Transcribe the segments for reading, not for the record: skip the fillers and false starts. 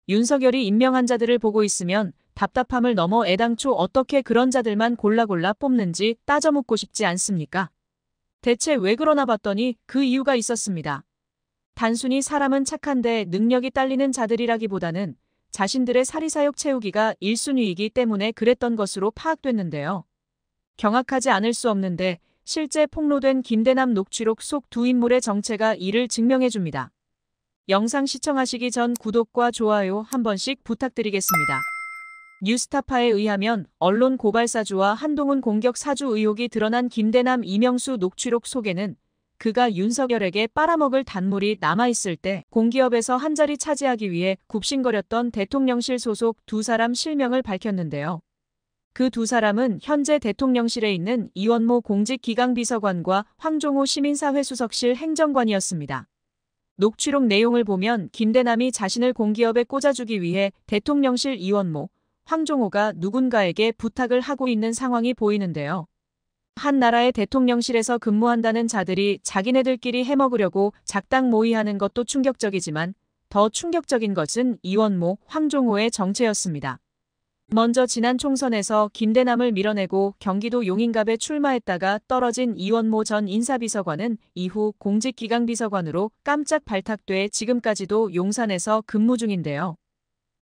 윤석열이 임명한 자들을 보고 있으면 답답함을 넘어 애당초 어떻게 그런 자들만 골라 뽑는지 따져 묻고 싶지 않습니까? 대체 왜 그러나 봤더니 그 이유가 있었습니다. 단순히 사람은 착한데 능력이 딸리는 자들이라기보다는 자신들의 사리사욕 채우기가 1순위이기 때문에 그랬던 것으로 파악됐는데요. 경악하지 않을 수 없는데 실제 폭로된 김대남 녹취록 속 두 인물의 정체가 이를 증명해줍니다. 영상 시청하시기 전 구독과 좋아요 한 번씩 부탁드리겠습니다. 뉴스타파에 의하면 언론 고발사주와 한동훈 공격 사주 의혹이 드러난 김대남 이명수 녹취록 속에는 그가 윤석열에게 빨아먹을 단물이 남아있을 때 공기업에서 한 자리 차지하기 위해 굽신거렸던 대통령실 소속 두 사람 실명을 밝혔는데요. 그 두 사람은 현재 대통령실에 있는 이원모 공직기강비서관과 황종호 시민사회수석실 행정관이었습니다. 녹취록 내용을 보면 김대남이 자신을 공기업에 꽂아주기 위해 대통령실 이원모, 황종호가 누군가에게 부탁을 하고 있는 상황이 보이는데요. 한 나라의 대통령실에서 근무한다는 자들이 자기네들끼리 해먹으려고 작당 모의하는 것도 충격적이지만 더 충격적인 것은 이원모, 황종호의 정체였습니다. 먼저 지난 총선에서 김대남을 밀어내고 경기도 용인갑에 출마했다가 떨어진 이원모 전 인사비서관은 이후 공직기강비서관으로 깜짝 발탁돼 지금까지도 용산에서 근무 중인데요.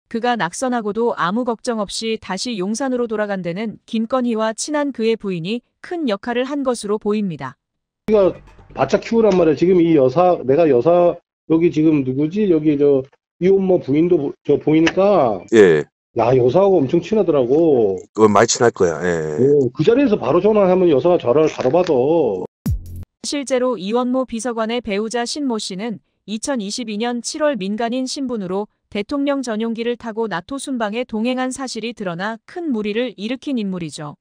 그가 낙선하고도 아무 걱정 없이 다시 용산으로 돌아간 데는 김건희와 친한 그의 부인이 큰 역할을 한 것으로 보입니다. 우리가 바짝 키우란 말이야. 지금 이 여사, 내가 여사, 여기 지금 누구지? 여기 이혼모 부인도 보이니까. 예. 야, 여사하고 엄청 친하더라고. 그건 많이 친할 거야. 예. 그 자리에서 바로 전화하면 여사가 전화를 바로 받아. 실제로 이원모 비서관의 배우자 신모 씨는 2022년 7월 민간인 신분으로 대통령 전용기를 타고 나토 순방에 동행한 사실이 드러나 큰 물의를 일으킨 인물이죠.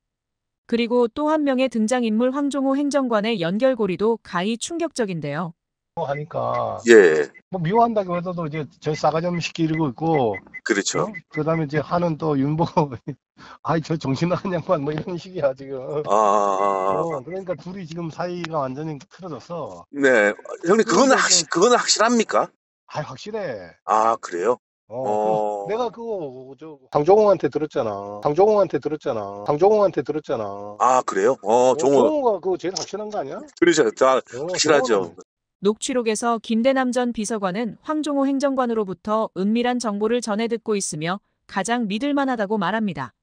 그리고 또 한 명의 등장인물 황종호 행정관의 연결고리도 가히 충격적인데요. 하니까. 예. 뭐 미워한다고 해도 이제 저 싸가지 없는 시끼 이러고 있고. 그렇죠. 그 다음에 이제 하는 또 윤보, 아이, 저 정신 나간 양반 뭐 이런 식이야, 지금. 그러니까 둘이 지금 사이가 완전히 틀어졌어. 네. 형님, 그거는 확실합니까? 아, 확실해. 아, 그래요? 내가 강종호한테 들었잖아. 강종호한테 들었잖아. 아, 그래요? 종호가 그거 제일 확실한 거 아니야? 그렇죠. 다 확실하죠. 녹취록에서 김대남 전 비서관은 황종호 행정관으로부터 은밀한 정보를 전해 듣고 있으며 가장 믿을만하다고 말합니다.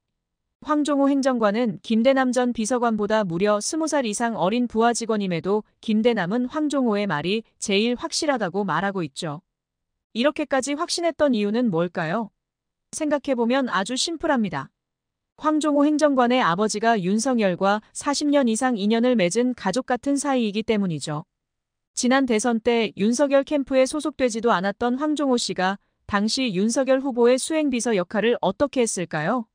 황종호 행정관은 김대남 전 비서관보다 무려 20살 이상 어린 부하 직원임에도 김대남은 황종호의 말이 제일 확실하다고 말하고 있죠. 이렇게까지 확신했던 이유는 뭘까요? 생각해보면 아주 심플합니다. 황종호 행정관의 아버지가 윤석열과 40년 이상 인연을 맺은 가족 같은 사이이기 때문이죠. 지난 대선 때 윤석열 캠프에 소속되지도 않았던 황종호 씨가 당시 윤석열 후보의 수행비서 역할을 어떻게 했을까요?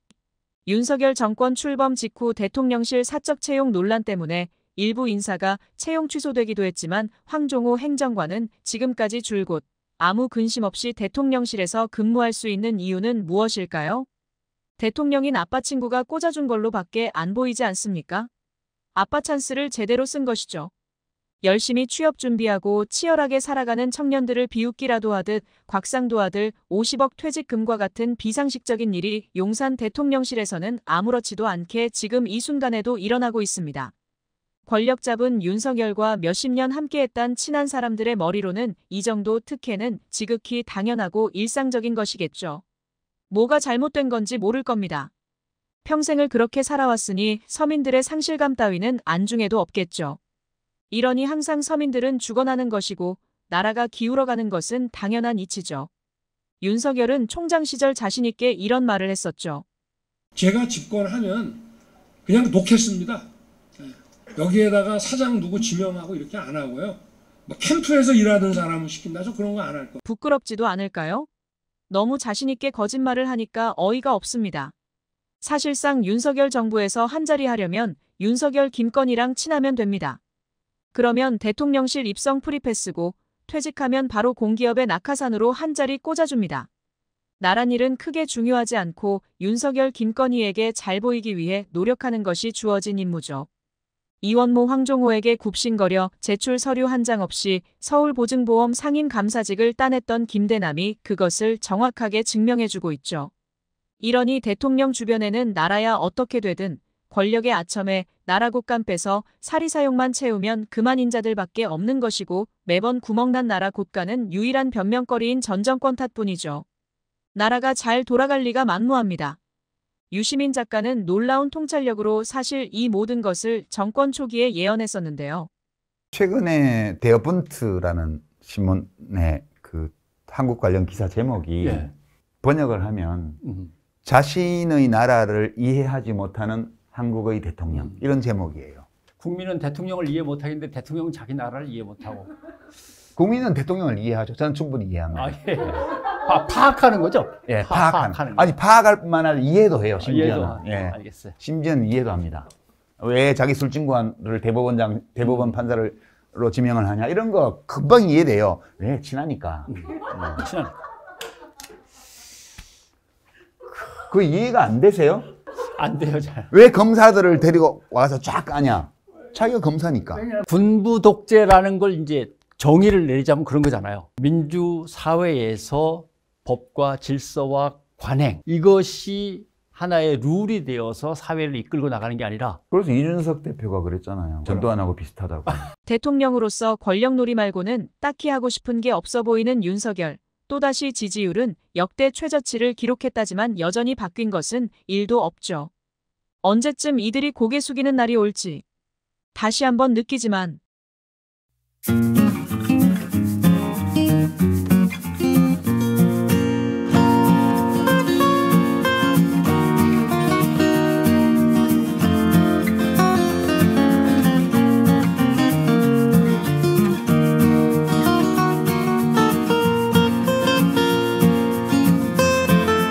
윤석열 정권 출범 직후 대통령실 사적 채용 논란 때문에 일부 인사가 채용 취소되기도 했지만 황종호 행정관은 지금까지 줄곧 아무 근심 없이 대통령실에서 근무할 수 있는 이유는 무엇일까요? 대통령인 아빠 친구가 꽂아준 걸로 밖에 안 보이지 않습니까? 아빠 찬스를 제대로 쓴 것이죠. 열심히 취업 준비하고 치열하게 살아가는 청년들을 비웃기라도 하듯 곽상도 아들 50억 퇴직금과 같은 비상식적인 일이 용산 대통령실에서는 아무렇지도 않게 지금 이 순간에도 일어나고 있습니다. 권력 잡은 윤석열과 몇십 년 함께했던 친한 사람들의 머리로는 이 정도 특혜는 지극히 당연하고 일상적인 것이겠죠. 뭐가 잘못된 건지 모를 겁니다. 평생을 그렇게 살아왔으니 서민들의 상실감 따위는 안중에도 없겠죠. 이러니 항상 서민들은 죽어나는 것이고 나라가 기울어가는 것은 당연한 이치죠. 윤석열은 총장 시절 자신있게 이런 말을 했었죠. 제가 집권하면 그냥 놓겠습니다. 여기에다가 사장 누구 지명하고 이렇게 안 하고요. 뭐 캠프에서 일하던 사람을 시킨다 저 그런 거 안 할 거예요. 부끄럽지도 않을까요? 너무 자신있게 거짓말을 하니까 어이가 없습니다. 사실상 윤석열 정부에서 한자리 하려면 윤석열 김건희랑 친하면 됩니다. 그러면 대통령실 입성 프리패스고 퇴직하면 바로 공기업의 낙하산으로 한자리 꽂아줍니다. 나란 일은 크게 중요하지 않고 윤석열 김건희에게 잘 보이기 위해 노력하는 것이 주어진 임무죠. 이원모 황종호에게 굽신거려 제출 서류 한 장 없이 서울보증보험 상인 감사직을 따냈던 김대남이 그것을 정확하게 증명해주고 있죠. 이러니 대통령 주변에는 나라야 어떻게 되든 권력의 아첨에 나라 곳간 빼서 사리사욕만 채우면 그만 인자들밖에 없는 것이고 매번 구멍난 나라 곳간은 유일한 변명거리인 전 정권 탓뿐이죠. 나라가 잘 돌아갈 리가 만무합니다. 유시민 작가는 놀라운 통찰력으로 사실 이 모든 것을 정권 초기에 예언했었는데요. 최근에 데어번트라는 신문의 그 한국 관련 기사 제목이 예. 번역을 하면 자신의 나라를 이해하지 못하는 한국의 대통령 이런 제목이에요. 국민은 대통령을 이해 못하겠는데 대통령은 자기 나라를 이해 못하고. 국민은 대통령을 이해하죠. 저는 충분히 이해합니다. 아, 예. 파악하는 거죠? 예, 파악하는 거. 아니 파악할 만한 이해도 해요. 심지어는. 이해도, 예. 알겠어요. 심지어는 이해도 합니다. 왜 자기 술친구를 대법원 판사로 지명을 하냐 이런 거 금방 이해돼요. 왜 친하니까. 친하니까. 그 이해가 안 되세요? 안 돼요, 잘. 왜 검사들을 데리고 와서 쫙 까냐? 자기가 검사니까. 군부 독재라는 걸 이제 정의를 내리자면 그런 거잖아요. 민주 사회에서 법과 질서와 관행 이것이 하나의 룰이 되어서 사회를 이끌고 나가는 게 아니라 그래서 이준석 대표가 그랬잖아요. 전두환하고 비슷하다고. 대통령으로서 권력놀이 말고는 딱히 하고 싶은 게 없어 보이는 윤석열. 또다시 지지율은 역대 최저치를 기록했다지만 여전히 바뀐 것은 1도 없죠. 언제쯤 이들이 고개 숙이는 날이 올지 다시 한번 느끼지만